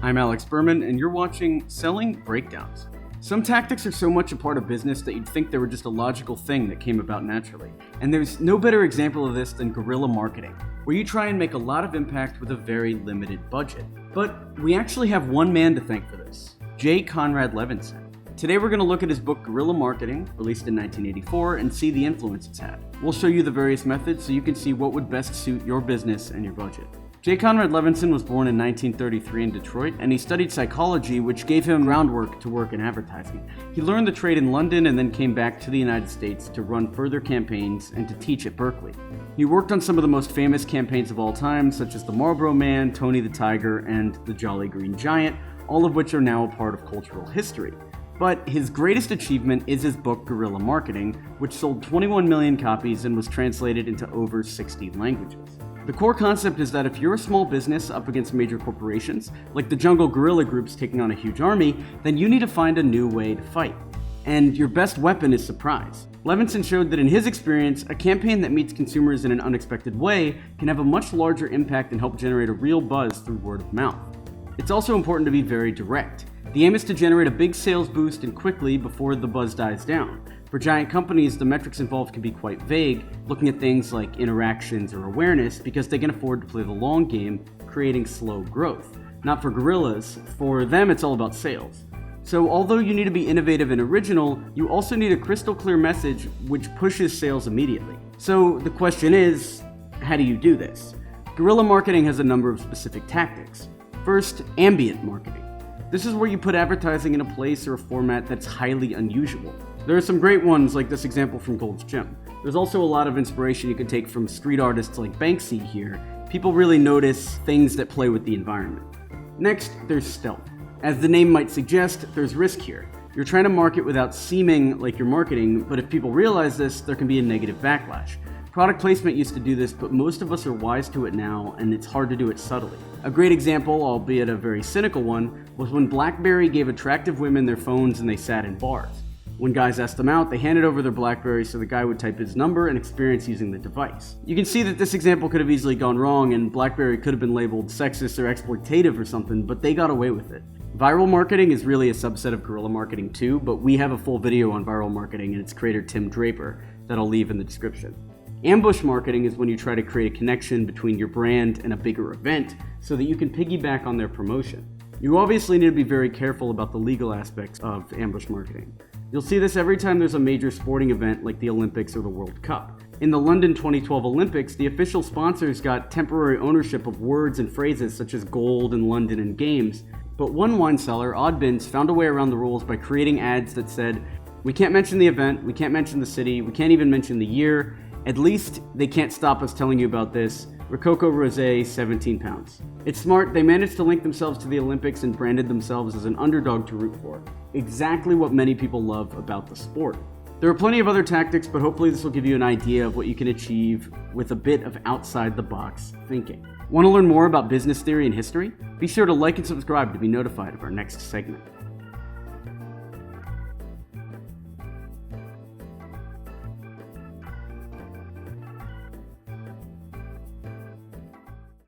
I'm Alex Berman, and you're watching Selling Breakdowns. Some tactics are so much a part of business that you'd think they were just a logical thing that came about naturally. And there's no better example of this than guerrilla marketing, where you try and make a lot of impact with a very limited budget. But we actually have one man to thank for this, Conrad Levinson. Today we're going to look at his book Guerrilla Marketing, released in 1984, and see the influence it's had. We'll show you the various methods so you can see what would best suit your business and your budget. Conrad Levinson was born in 1933 in Detroit, and he studied psychology, which gave him groundwork to work in advertising. He learned the trade in London and then came back to the United States to run further campaigns and to teach at Berkeley. He worked on some of the most famous campaigns of all time, such as the Malboro Man, Tony the Tiger, and the Jolly Green Giant, all of which are now a part of cultural history. But his greatest achievement is his book Guerrilla Marketing, which sold 21 million copies and was translated into over 60 languages. The core concept is that if you're a small business up against major corporations, like the jungle guerrilla groups taking on a huge army, then you need to find a new way to fight. And your best weapon is surprise. Levinson showed that in his experience, a campaign that meets consumers in an unexpected way can have a much larger impact and help generate a real buzz through word of mouth. It's also important to be very direct. The aim is to generate a big sales boost and quickly before the buzz dies down. For giant companies, the metrics involved can be quite vague, looking at things like interactions or awareness, because they can afford to play the long game, creating slow growth. Not for guerrillas, for them it's all about sales. So although you need to be innovative and original, you also need a crystal clear message which pushes sales immediately. So the question is, how do you do this? Guerrilla marketing has a number of specific tactics. First, ambient marketing. This is where you put advertising in a place or a format that's highly unusual. There are some great ones like this example from Gold's Gym. There's also a lot of inspiration you can take from street artists like Banksy here. People really notice things that play with the environment. Next, there's stealth. As the name might suggest, there's risk here. You're trying to market without seeming like you're marketing, but if people realize this, there can be a negative backlash. Product placement used to do this, but most of us are wise to it now, and it's hard to do it subtly. A great example, albeit a very cynical one, was when BlackBerry gave attractive women their phones and they sat in bars. When guys asked them out, they handed over their BlackBerry so the guy would type his number and experience using the device. You can see that this example could have easily gone wrong, and BlackBerry could have been labeled sexist or exploitative or something, but they got away with it. Viral marketing is really a subset of guerrilla marketing too, but we have a full video on viral marketing and its creator Tim Draper that I'll leave in the description. Ambush marketing is when you try to create a connection between your brand and a bigger event so that you can piggyback on their promotion. You obviously need to be very careful about the legal aspects of ambush marketing. You'll see this every time there's a major sporting event like the Olympics or the World Cup. In the London 2012 Olympics, the official sponsors got temporary ownership of words and phrases such as gold and London and games, but one wine seller, Oddbins, found a way around the rules by creating ads that said, "We can't mention the event, we can't mention the city, we can't even mention the year. At least they can't stop us telling you about this. Rococo Rosé, 17 pounds. It's smart, they managed to link themselves to the Olympics and branded themselves as an underdog to root for. Exactly what many people love about the sport. There are plenty of other tactics, but hopefully this will give you an idea of what you can achieve with a bit of outside-the-box thinking. Want to learn more about business theory and history? Be sure to like and subscribe to be notified of our next segment.